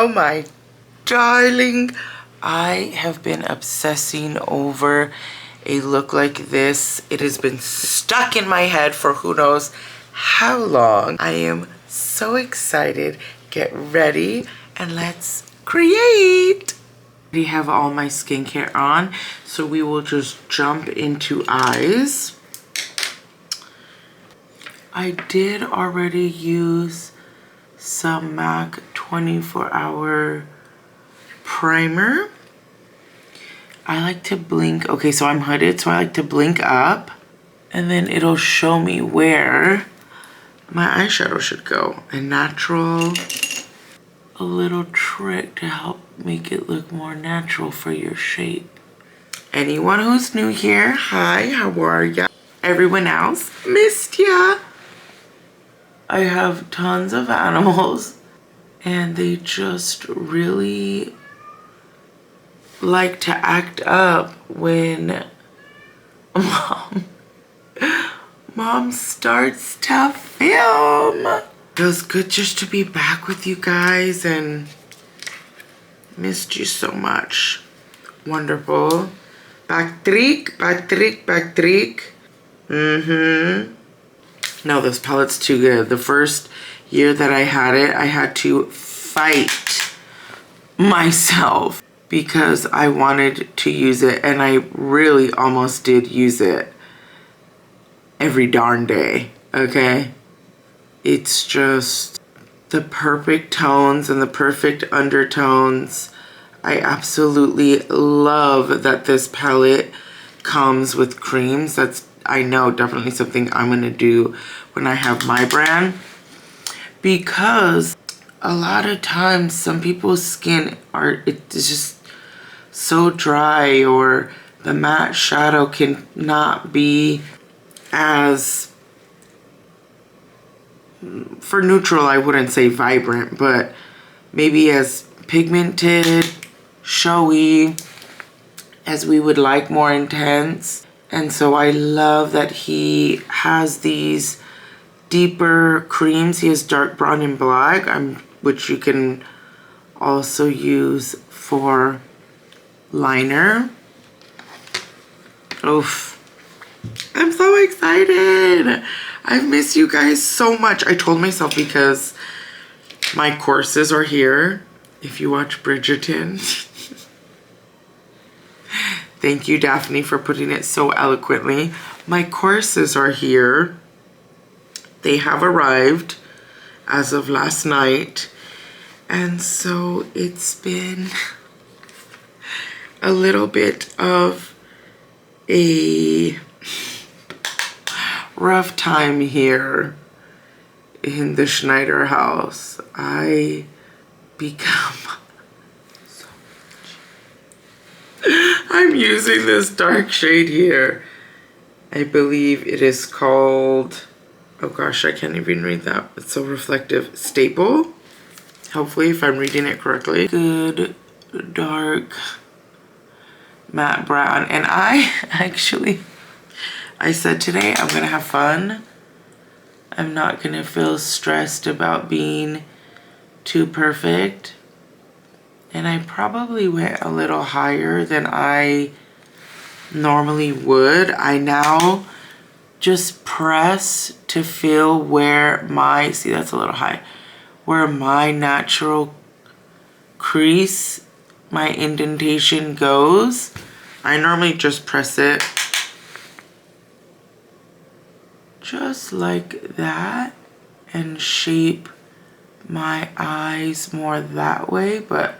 Oh my darling. I have been obsessing over a look like this. It has been stuck in my head for who knows how long. I am so excited. Get ready and let's create. I have all my skincare on, so we will just jump into eyes. I did already use some MAC 24-hour primer. I like to blink. Okay, so I'm hooded, so I like to blink up, and then it'll show me where my eyeshadow should go. A natural, a little trick to help make it look more natural for your shape. Anyone who's new here, hi, how are ya? Everyone else, missed ya. I have tons of animals, and they just really like to act up when mom starts to film. Feels good just to be back with you guys, and missed you so much. Wonderful. Patrick. No, this palette's too good. The first year that I had it, I had to fight myself because I wanted to use it, and I really almost did use it every darn day, okay? It's just the perfect tones and the perfect undertones. I absolutely love that this palette comes with creams. That's, I know, definitely something I'm gonna do when I have my brand, because a lot of times some people's skin it's just so dry, or the matte shadow can not be as, for neutral I wouldn't say vibrant, but maybe as pigmented, showy as we would like, more intense. And so I love that he has these deeper creams. He has dark brown and black, which you can also use for liner. Oof. I'm so excited. I've missed you guys so much. I told myself, because my courses are here. If you watch Bridgerton. Thank you, Daphne, for putting it so eloquently. My courses are here. They have arrived as of last night. And so it's been a little bit of a rough time here in the Schneider house. I become so I'm using this dark shade here. I believe it is called, oh gosh, I can't even read that. It's so reflective. Staple. Hopefully, if I'm reading it correctly. Good, dark, matte brown. And I said today I'm gonna have fun. I'm not gonna feel stressed about being too perfect. And I probably went a little higher than I normally would. I now just press to feel where my, see, that's a little high, where my natural crease, my indentation goes. I normally just press it just like that and shape my eyes more that way, but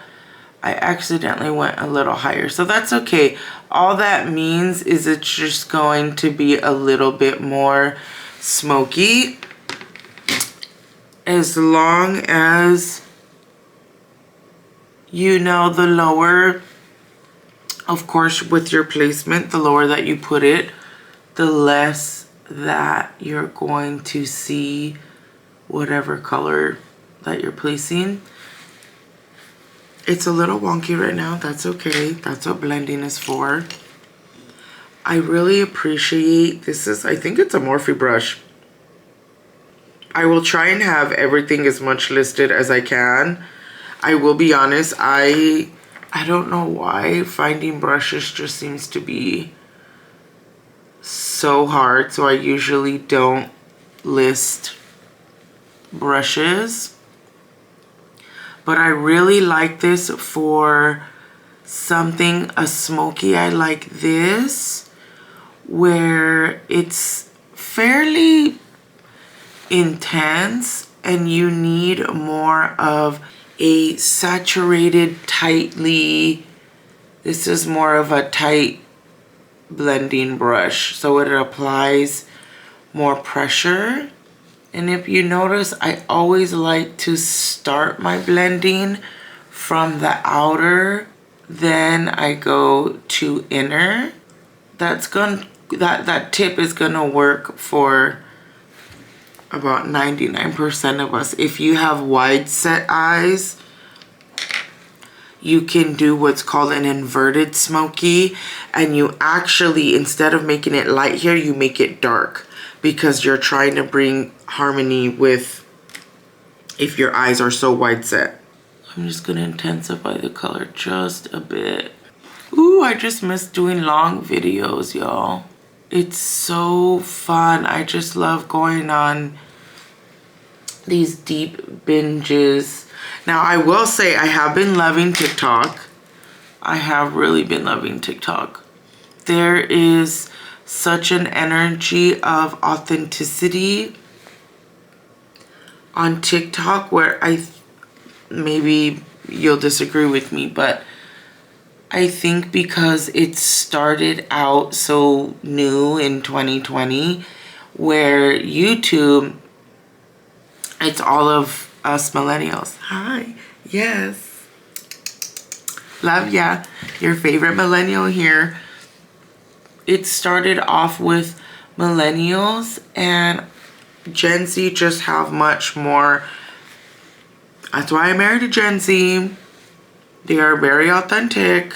I accidentally went a little higher, so that's okay. All that means is it's just going to be a little bit more smoky, as long as you know the lower, of course, with your placement, the lower that you put it, the less that you're going to see whatever color that you're placing. It's a little wonky right now. That's okay. That's what blending is for. I really appreciate, this is, I think it's a Morphe brush. I will try and have everything as much listed as I can. I will be honest, I don't know why finding brushes just seems to be so hard. So I usually don't list brushes. But I really like this for something, a smoky. I like this, where it's fairly intense and you need more of a saturated, tightly, this is more of a tight blending brush, so it applies more pressure. And if you notice, I always like to start my blending from the outer, then I go to inner. That tip is gonna work for about 99% of us. If you have wide set eyes, you can do what's called an inverted smoky, and you actually, instead of making it light here, you make it dark, because you're trying to bring harmony with if your eyes are so wide set. I'm just gonna intensify the color just a bit. Ooh, I just miss doing long videos, y'all. It's so fun. I just love going on these deep binges. Now, I will say I have been loving TikTok. I have really been loving TikTok. There is such an energy of authenticity on TikTok where maybe you'll disagree with me, but I think because it started out so new in 2020, where YouTube, it's all of us millennials. Hi, yes. Love ya, your favorite millennial here. It started off with millennials, and Gen Z just have much more. That's why I married a Gen Z. They are very authentic.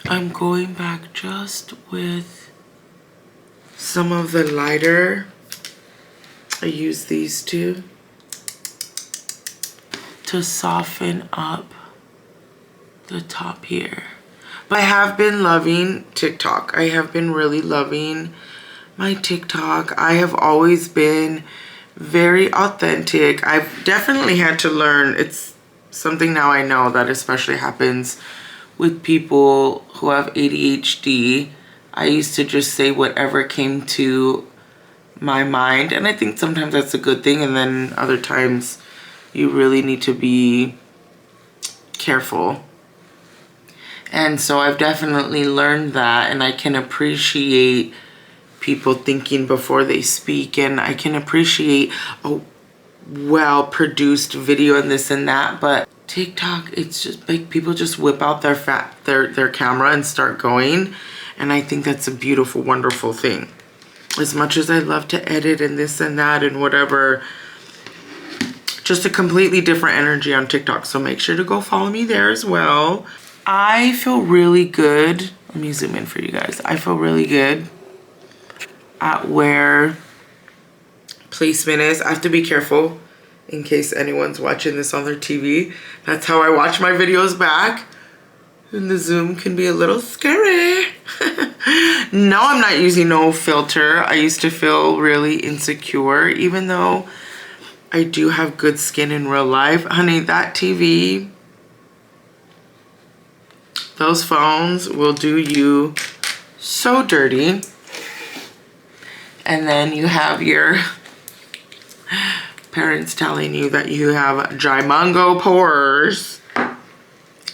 I'm going back just with some of the lighter. I use these two to soften up the top here. But I have been loving TikTok. I have been really loving my TikTok. I have always been very authentic. I've definitely had to learn. It's something now I know that especially happens with people who have ADHD. I used to just say whatever came to my mind, and I think sometimes that's a good thing, and then other times you really need to be careful. And so I've definitely learned that, and I can appreciate people thinking before they speak, and I can appreciate a well-produced video and this and that. But TikTok, it's just like people just whip out their camera and start going, and I think that's a beautiful, wonderful thing. As much as I love to edit and this and that and whatever, just a completely different energy on TikTok. So make sure to go follow me there as well. I feel really good. Let me zoom in for you guys. I feel really good at where placement is. I have to be careful in case anyone's watching this on their TV. That's how I watch my videos back. And the zoom can be a little scary. No, I'm not using no filter. I used to feel really insecure, even though I do have good skin in real life. Honey, that TV, those phones will do you so dirty. And then you have your parents telling you that you have gimongo pores.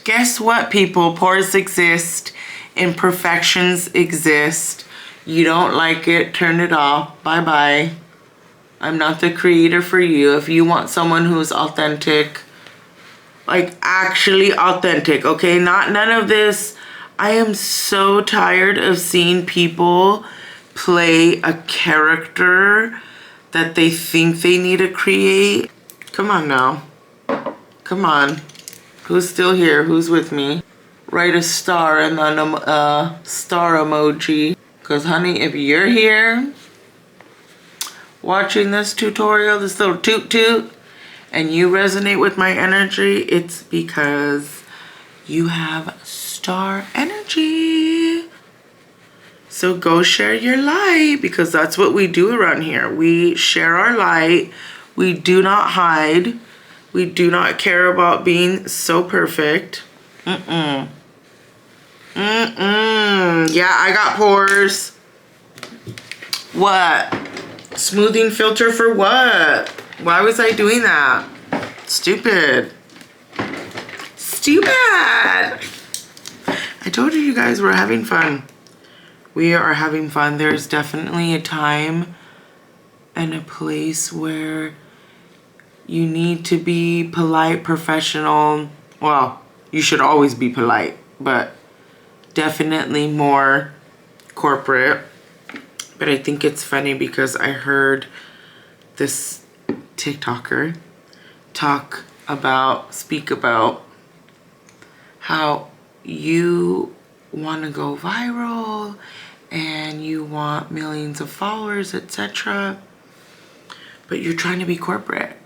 Guess what, people? Pores exist. Imperfections exist. You don't like it, turn it off. Bye-bye. I'm not the creator for you. If you want someone who's authentic, like actually authentic, okay? None of this. I am so tired of seeing people play a character that they think they need to create. Come on now. Come on. Who's still here? Who's with me? Write a star and then a star emoji. Because honey, if you're here watching this tutorial, this little toot toot, and you resonate with my energy, it's because you have star energy. So go share your light, because that's what we do around here. We share our light. We do not hide. We do not care about being so perfect. Yeah, I got pores. What? Smoothing filter for what? Why was I doing that? Stupid. Stupid. I told you guys we're having fun. We are having fun. There's definitely a time and a place where you need to be polite, professional. Well, you should always be polite, but definitely more corporate. But I think it's funny because I heard this TikToker speak about how you want to go viral and you want millions of followers, etc. But you're trying to be corporate.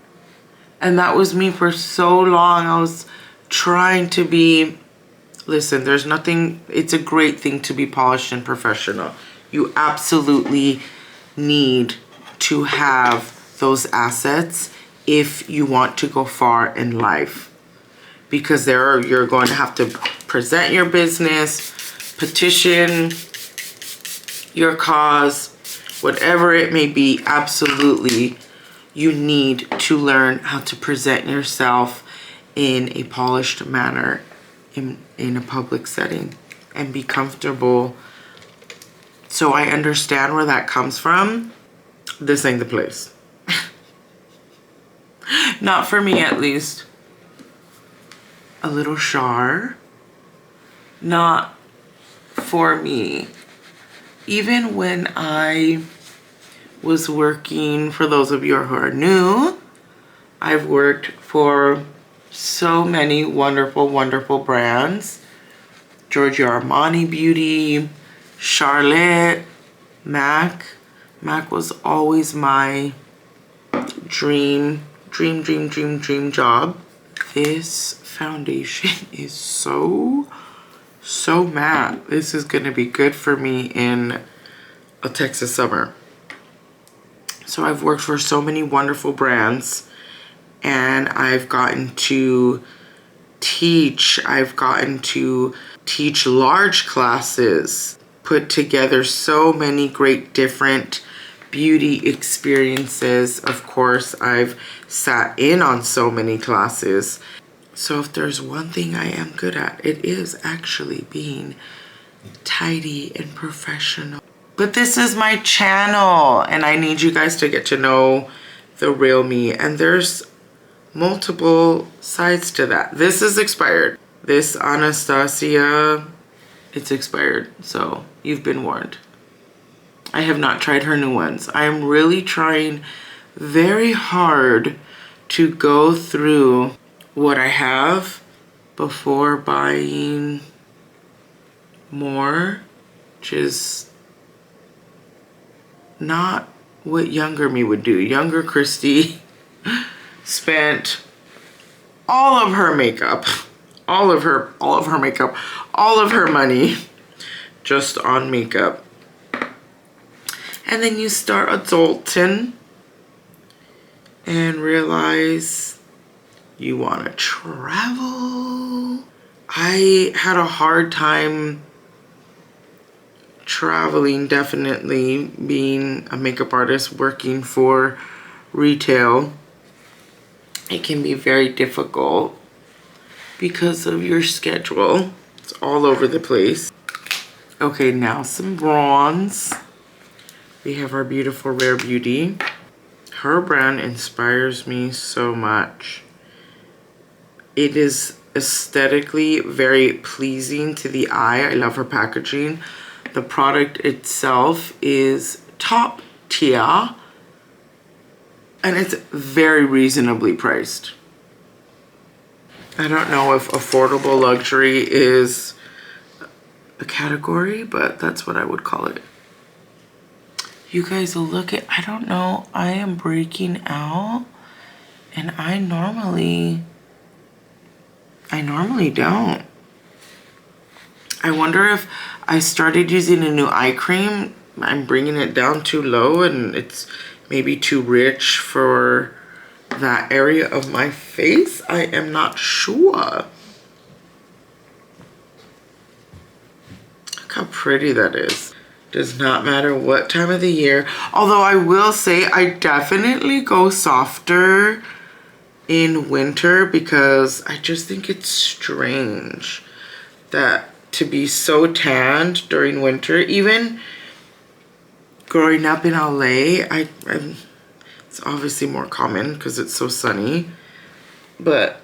And that was me for so long. I was trying to be, listen, there's nothing, it's a great thing to be polished and professional. You absolutely need to have those assets if you want to go far in life. Because you're going to have to present your business, petition your cause, whatever it may be. Absolutely, you need to learn how to present yourself in a polished manner in a public setting and be comfortable. So I understand where that comes from. This ain't the place. Not for me, at least. A little char. Not for me. Even when I was working, for those of you who are new, I've worked for so many wonderful, wonderful brands. Giorgio Armani Beauty, Charlotte, MAC. MAC was always my dream job. This foundation is so matte. This is gonna be good for me in a Texas summer. So I've worked for so many wonderful brands, and I've gotten to teach. I've gotten to teach large classes, put together so many great different beauty experiences. Of course, I've sat in on so many classes. So if there's one thing I am good at, it is actually being tidy and professional. But this is my channel, and I need you guys to get to know the real me. And there's multiple sides to that. This is expired. This Anastasia, it's expired. So you've been warned. I have not tried her new ones. I am really trying very hard to go through what I have before buying more, which is not what younger me would do. Younger Christy spent all of her makeup, all of her makeup, all of her money just on makeup. And then you start adulting and realize you want to travel. I had a hard time traveling, definitely, being a makeup artist, working for retail. It can be very difficult because of your schedule. It's all over the place. Okay, now some bronze. We have our beautiful Rare Beauty. Her brand inspires me so much. It is aesthetically very pleasing to the eye. I love her packaging. The product itself is top tier, and it's very reasonably priced. I don't know if affordable luxury is a category, but that's what I would call it. You guys look at, I don't know, I am breaking out And I normally don't. I wonder if I started using a new eye cream, I'm bringing it down too low and it's maybe too rich for that area of my face. I am not sure. Look how pretty that is. Does not matter what time of the year. Although I will say I definitely go softer in winter because I just think it's strange that to be so tanned during winter. Even growing up in LA, it's obviously more common because it's so sunny. But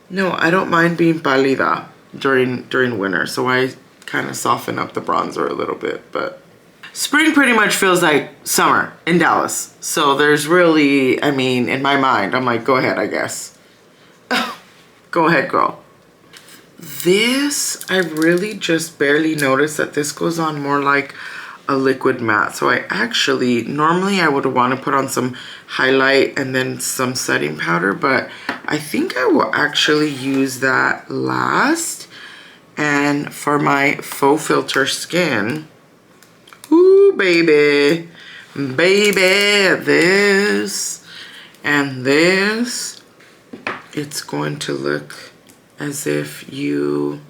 no, I don't mind being pálida during winter. So I kind of soften up the bronzer a little bit. But spring pretty much feels like summer in Dallas. So there's really, I mean, in my mind, I'm like, go ahead, I guess. Go ahead, girl. This, I really just barely noticed that this goes on more like a liquid matte. So I actually, normally I would want to put on some highlight and then some setting powder, but I think I will actually use that last. And for my faux filter skin, ooh, baby, this and this, it's going to look as if you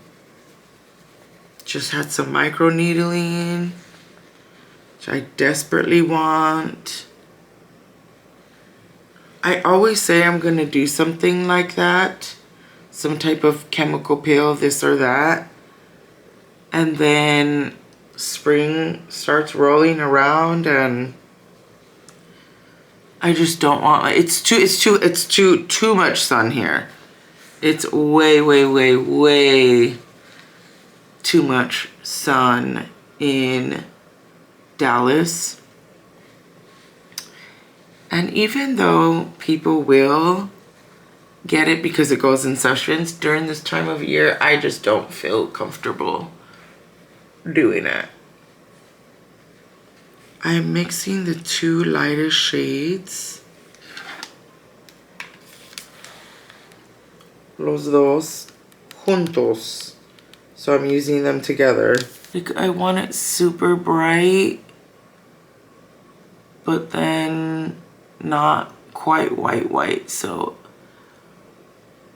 just had some micro needling, which I desperately want. I always say I'm gonna do something like that, some type of chemical peel, this or that, and then spring starts rolling around and I just don't want, it's too much sun here. It's way too much sun in Dallas. And even though people will get it because it goes in sessions during this time of year, I just don't feel comfortable doing it. I'm mixing the two lightest shades. Los dos juntos. So I'm using them together. Like I want it super bright, but then not quite white. So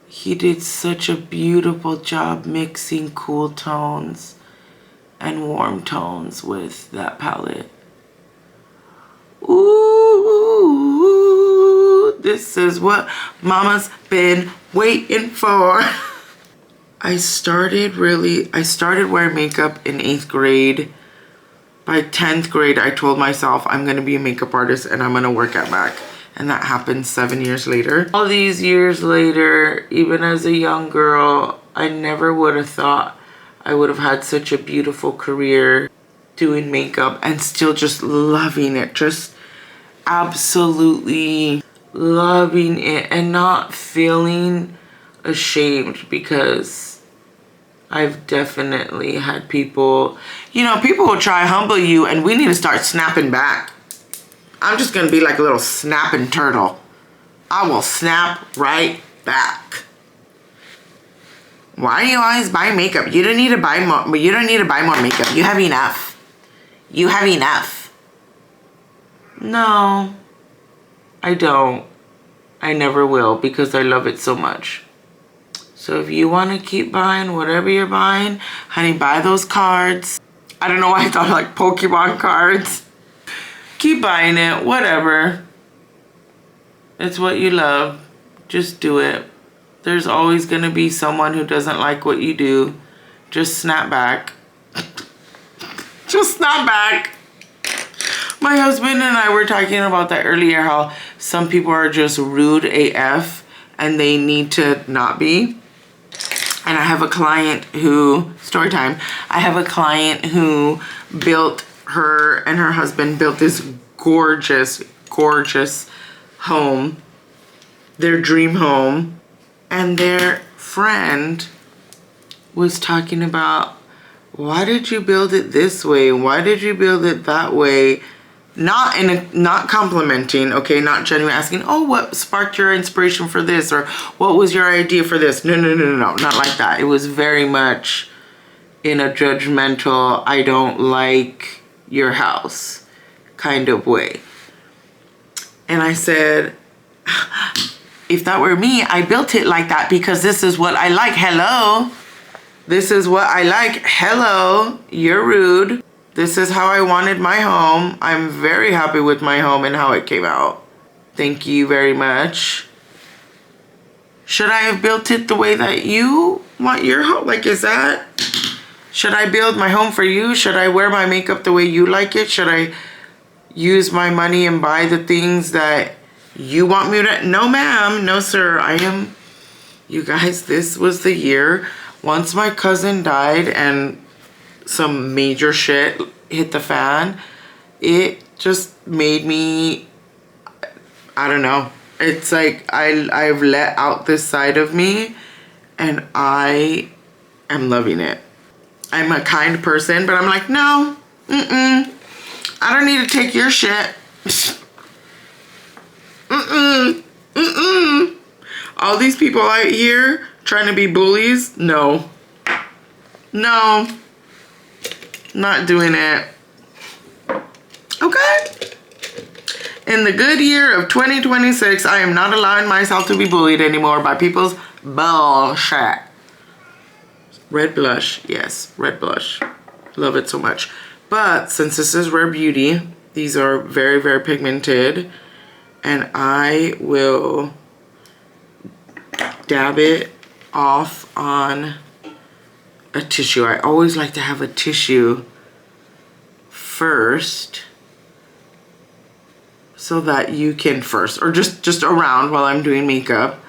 he did such a beautiful job mixing cool tones and warm tones with that palette. Ooh, this is what mama's been waiting for. I started wearing makeup in 8th grade. By 10th grade, I told myself I'm gonna be a makeup artist and I'm gonna work at MAC. And that happened 7 years later. All these years later, even as a young girl, I never would have thought I would have had such a beautiful career doing makeup and still just loving it. Just absolutely loving it and not feeling ashamed, because I've definitely had people, you know, people will try to humble you and we need to start snapping back. I'm just gonna be like a little snapping turtle. I will snap right back. Why do you always buy makeup? You don't need to buy more. You don't need to buy more makeup. You have enough. You have enough. No, I don't. I never will, because I love it so much. So if you want to keep buying whatever you're buying, honey, buy those cards. I don't know why I thought like Pokemon cards. Keep buying it, whatever. It's what you love. Just do it. There's always going to be someone who doesn't like what you do. Just snap back. Just snap back. My husband and I were talking about that earlier, how some people are just rude AF and they need to not be. And I have a client who, story time, I have a client who her and her husband built this gorgeous home, their dream home. And their friend was talking about, why did you build it this way? Why did you build it that way? not complimenting, okay, not genuine, asking, oh, what sparked your inspiration for this, or what was your idea for this? No, not like that. It was very much in a judgmental, I don't like your house kind of way. And I said, if that were me, I built it like that because this is what I like. Hello. This is what I like. Hello. You're rude. This is how I wanted my home. I'm very happy with my home and how it came out. Thank you very much. Should I have built it the way that you want your home? Like, should I build my home for you? Should I wear my makeup the way you like it? Should I use my money and buy the things that you want me to? No, ma'am. No, sir. You guys, this was the year. Once my cousin died and some major shit hit the fan, it just made me, I don't know. It's like I've let out this side of me and I am loving it. I'm a kind person, but I'm like, no, I don't need to take your shit. All these people out here trying to be bullies, no, not doing it. Okay. In the good year of 2026, I am not allowing myself to be bullied anymore by people's bullshit. Red blush, yes, red blush. Love it so much. But since this is Rare Beauty, these are very, very pigmented. And I will dab it off on a tissue. I always like to have a tissue first so that you can or just around while I'm doing makeup,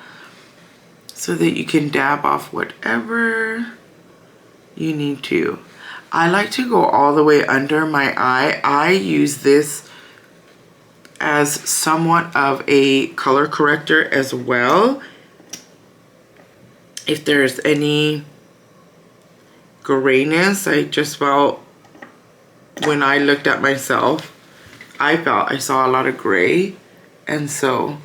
so that you can dab off whatever you need to. I like to go all the way under my eye. I use this as somewhat of a color corrector as well. If there's any grayness, I just felt when I looked at myself, I saw a lot of gray. And so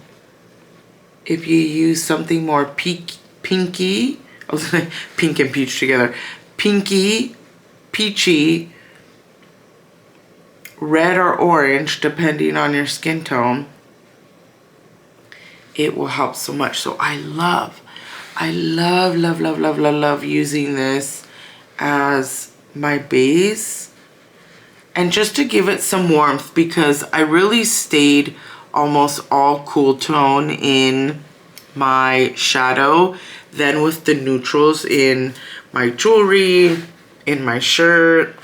if you use something more pinky, I was gonna pink and peach together, pinky, peachy, red or orange, depending on your skin tone, it will help so much. So I love using this as my base, and just to give it some warmth, because I really stayed almost all cool tone in my shadow, then with the neutrals in my jewelry, in my shirt,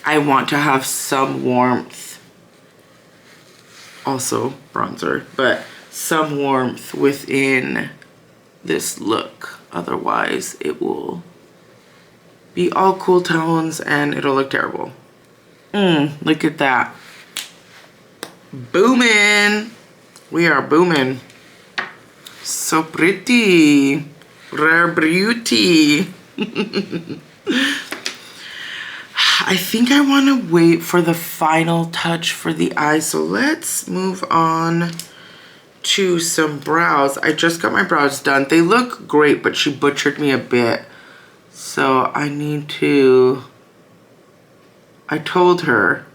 I want to have some warmth, also bronzer, but some warmth within this look. Otherwise it will be all cool tones and it'll look terrible. Look at that. Booming. We are booming. So pretty. Rare Beauty. I think I want to wait for the final touch for the eyes. So let's move on to some brows. I just got my brows done. They look great, but she butchered me a bit. So I told her,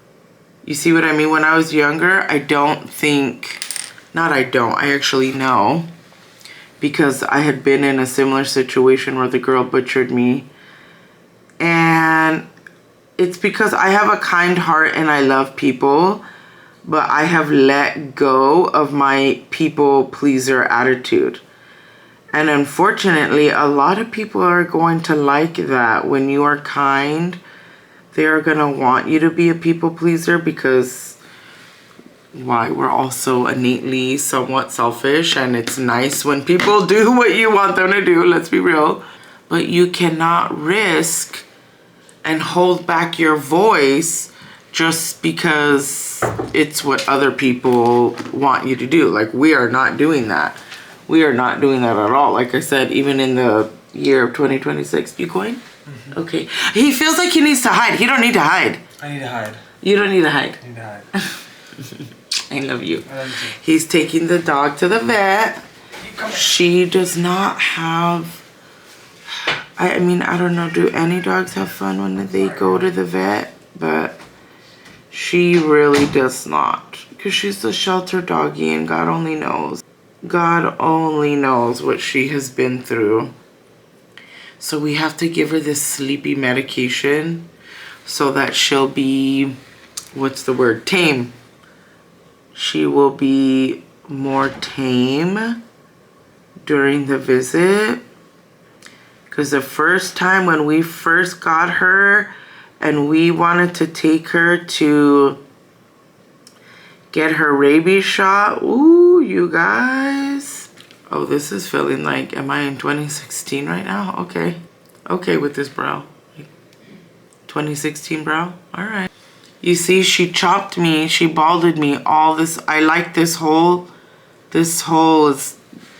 you see what I mean? When I was younger, I actually know, because I had been in a similar situation where the girl butchered me. And it's because I have a kind heart and I love people, but I have let go of my people pleaser attitude. And unfortunately, a lot of people are going to like that. When you are kind, they are going to want you to be a people pleaser, because why? We're also innately somewhat selfish, and it's nice when people do what you want them to do, let's be real. But you cannot risk and hold back your voice just because it's what other people want you to do. Like, we are not doing that. We are not doing that at all. Like I said, even in the year of 2026. You going? Okay. He feels like he needs to hide. He don't need to hide. I need to hide. You don't need to hide. I need to hide. I love you. I love you too. He's taking the dog to the vet. She does not have... I mean, I don't know. Do any dogs have fun when they go to the vet? But she really does not. Because she's a shelter doggy and God only knows. God only knows what she has been through. So we have to give her this sleepy medication so that she'll be, what's the word? Tame. She will be more tame during the visit. Because the first time when we first got her and we wanted to take her to get her rabies shot, ooh, you guys. Oh, this is feeling like, am I in 2016 right now? Okay. Okay with this brow. 2016 brow? All right. You see, she chopped me, she balded me, all this. I like this whole is,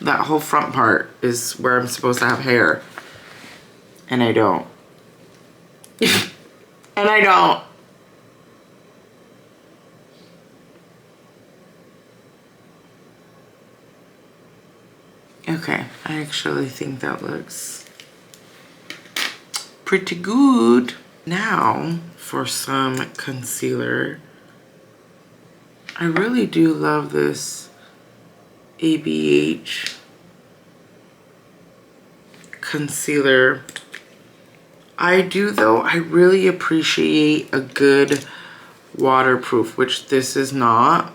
that whole front part is where I'm supposed to have hair. And I don't. And I don't. Okay, I actually think that looks pretty good. Now, for some concealer. I really do love this ABH concealer. I do though, I really appreciate a good waterproof, which this is not.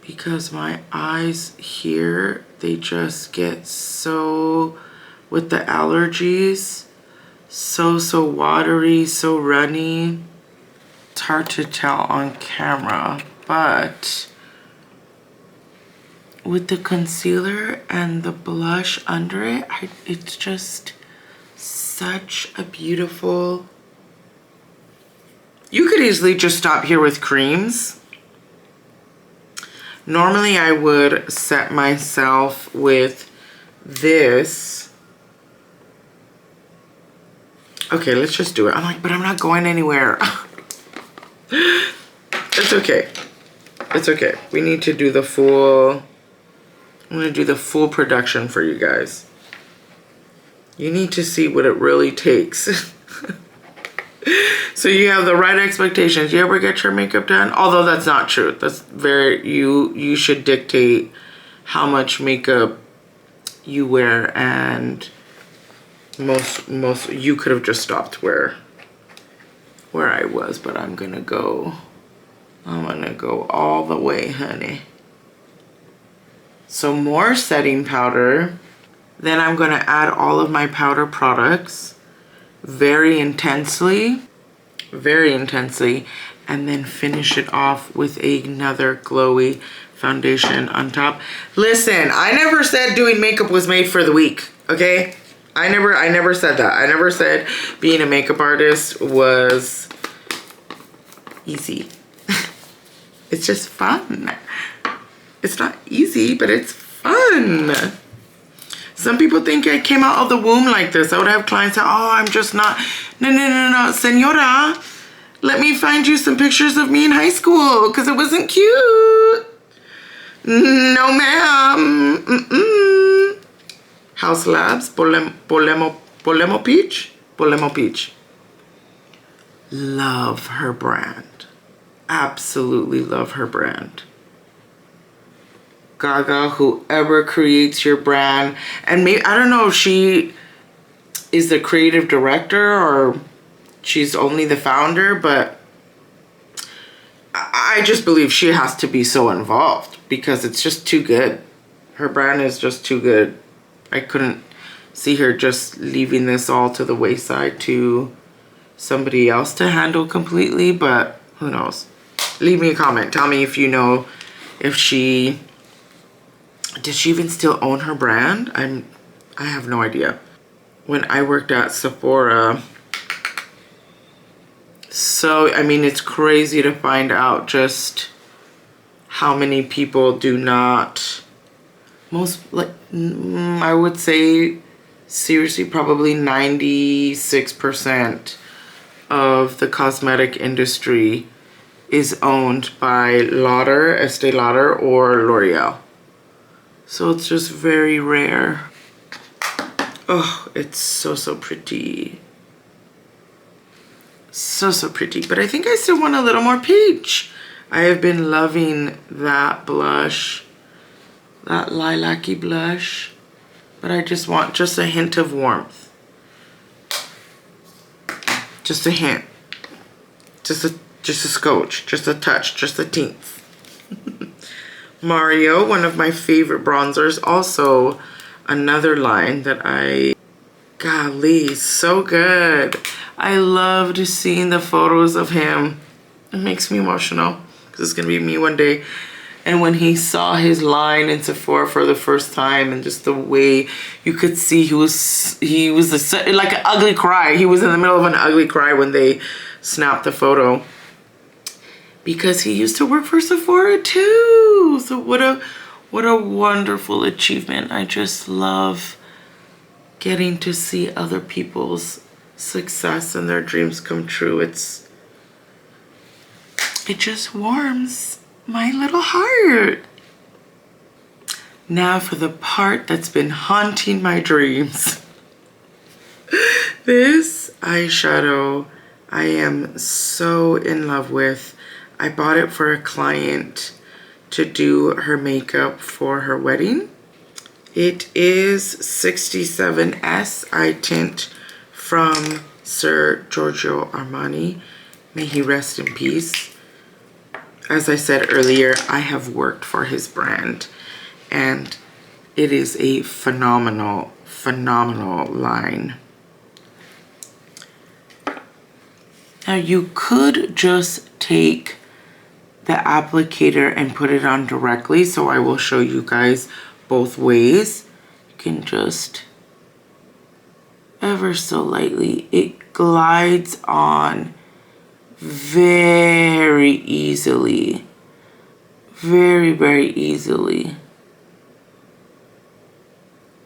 Because my eyes here, they just get so, with the allergies, so watery, so runny. It's hard to tell on camera, but with the concealer and the blush under it, it's just such a beautiful... You could easily just stop here with creams. Normally I would set myself with this. Okay, let's just do it. I'm like, but I'm not going anywhere. It's okay. It's okay. We need to do the full... I'm going to do the full production for you guys. You need to see what it really takes. So you have the right expectations. You ever get your makeup done? Although that's not true. That's very... You should dictate how much makeup you wear, and most you could have just stopped where I was, but I'm gonna go all the way, honey. So more setting powder. Then I'm gonna add all of my powder products very intensely, and then finish it off with another glowy foundation on top. Listen, I never said doing makeup was made for the weak, okay? I never said that. I never said being a makeup artist was easy. It's just fun. It's not easy, but it's fun. Some people think I came out of the womb like this. I would have clients say, oh, I'm just not. No. Senora, let me find you some pictures of me in high school because it wasn't cute. No, ma'am. House Labs, Polemo Peach. Love her brand. Absolutely love her brand. Gaga, whoever creates your brand, and maybe, I don't know if she is the creative director or she's only the founder, but I just believe she has to be so involved because it's just too good. Her brand is just too good. I couldn't see her just leaving this all to the wayside to somebody else to handle completely, but who knows? Leave me a comment. Tell me if you know if she... Did she even still own her brand? I have no idea. When I worked at Sephora, so, I mean, it's crazy to find out just how many people do not... I would say, seriously, probably 96% of the cosmetic industry is owned by Lauder, Estee Lauder, or L'Oreal. So it's just very rare. Oh, it's so, so pretty. So, so pretty. But I think I still want a little more peach. I have been loving that blush, that lilac-y blush. But I just want just a hint of warmth. Just a hint. Just a scotch, just a touch, just a tint. Mario, one of my favorite bronzers. Also, another line that golly, so good. I loved seeing the photos of him. It makes me emotional because it's gonna be me one day. And when he saw his line in Sephora for the first time, and just the way you could see he was like an ugly cry. He was in the middle of an ugly cry when they snapped the photo. Because he used to work for Sephora too. So what a wonderful achievement. I just love getting to see other people's success and their dreams come true. It just warms my little heart. Now for the part that's been haunting my dreams. This eyeshadow I am so in love with. I bought it for a client to do her makeup for her wedding. It is 67S Eye Tint from Sir Giorgio Armani. May he rest in peace. As I said earlier, I have worked for his brand, and it is a phenomenal, phenomenal line. Now you could just take the applicator and put it on directly, so I will show you guys both ways. You can just ever so lightly, it glides on very easily, very, very easily.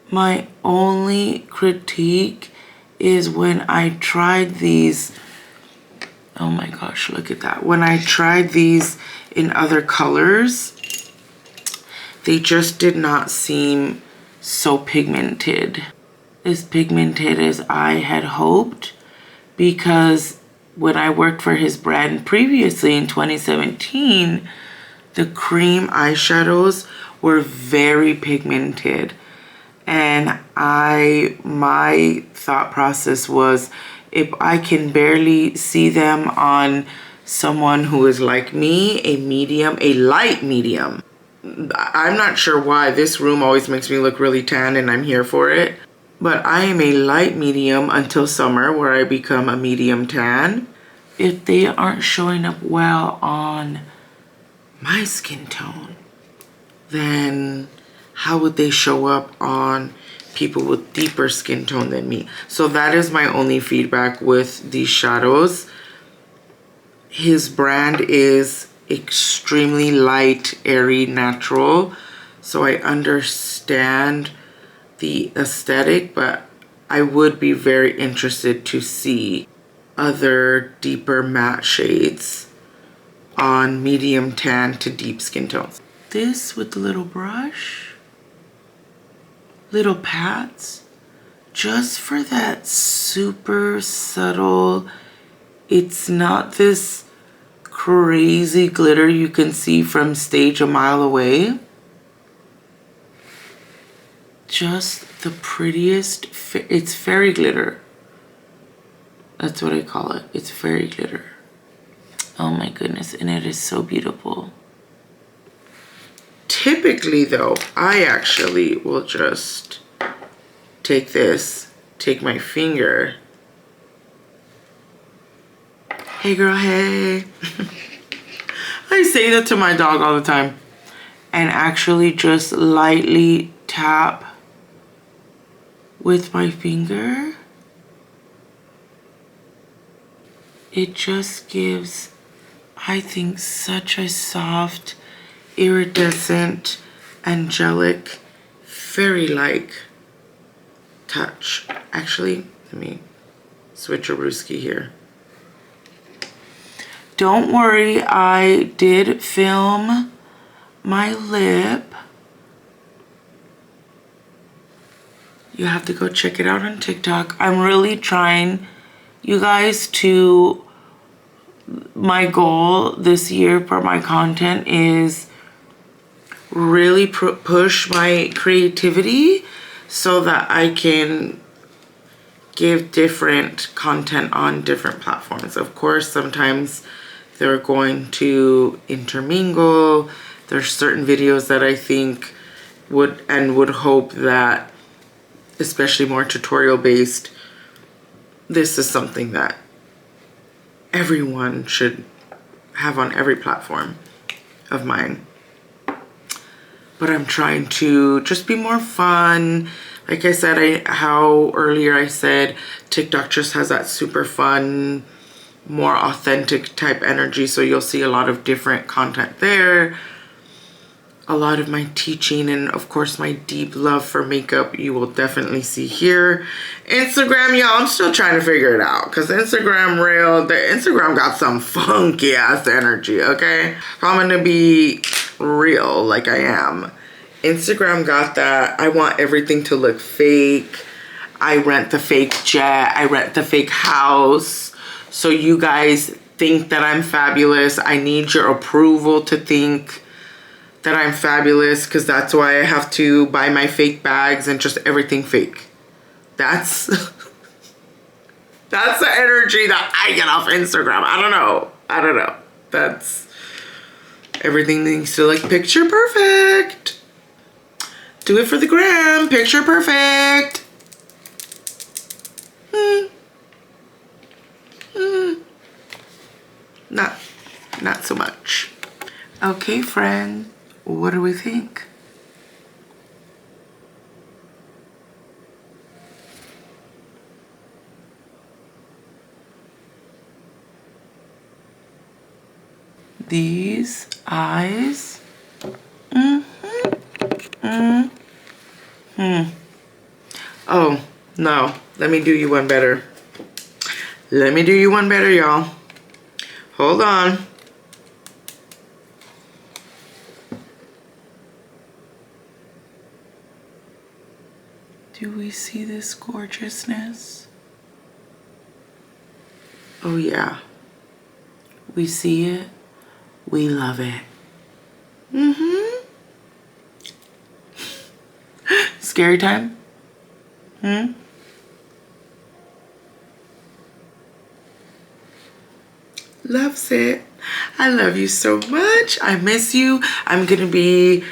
My only critique is when I tried these, oh my gosh, look at that. When I tried these in other colors, they just did not seem so pigmented. As pigmented as I had hoped, because when I worked for his brand previously in 2017, the cream eyeshadows were very pigmented. And my thought process was, if I can barely see them on someone who is like me, a light medium. I'm not sure why this room always makes me look really tan, and I'm here for it. But I am a light medium until summer, where I become a medium tan. If they aren't showing up well on my skin tone, then how would they show up on people with deeper skin tone than me? So that is my only feedback with these shadows. His brand is extremely light, airy, natural. So I understand the aesthetic, but I would be very interested to see other deeper matte shades on medium tan to deep skin tones. This with the little brush, little pats, just for that super subtle, it's not this crazy glitter you can see from stage a mile away. Just the prettiest, it's fairy glitter. That's what I call it. It's fairy glitter. Oh my goodness, and it is so beautiful. Typically though, I actually will just take my finger. Hey girl, hey. I say that to my dog all the time. And actually just lightly tap with my finger. It just gives, I think, such a soft, iridescent, angelic, fairy-like touch. Actually, let me switch a brewski here. don't worry, I did film my lip. You have to go check it out on TikTok. I'm really trying, you guys, to, my goal this year for my content is really push my creativity so that I can give different content on different platforms. Of course, sometimes they're going to intermingle. There's certain videos that I think would hope that, especially more tutorial based, this is something that everyone should have on every platform of mine. But I'm trying to just be more fun. Like I said, how earlier I said, TikTok just has that super fun, more authentic type energy. So you'll see a lot of different content there. A lot of my teaching and of course my deep love for makeup you will definitely see here. Instagram, y'all, I'm still trying to figure it out because Instagram got some funky ass energy, okay? I'm gonna be real like I am. Instagram got that. I want everything to look fake. I rent the fake jet. I rent the fake house. So you guys think that I'm fabulous. I need your approval to think that I'm fabulous because that's why I have to buy my fake bags and just everything fake. That's that's the energy that I get off Instagram. I don't know. That's, everything needs to look picture perfect. Do it for the gram, picture perfect. Not so much. Okay, friend. What do we think? These eyes. Oh, no. Let me do you one better. Let me do you one better, y'all. Hold on. Do we see this gorgeousness? Oh yeah. We see it. We love it. Scary time? Loves it. I love you so much. I miss you. I'm gonna be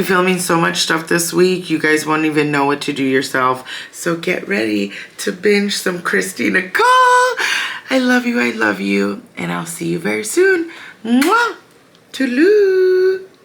filming so much stuff this week. You guys won't even know what to do yourself. So get ready to binge some Christina Cole. I love you. And I'll see you very soon. Mwah! Toodaloo.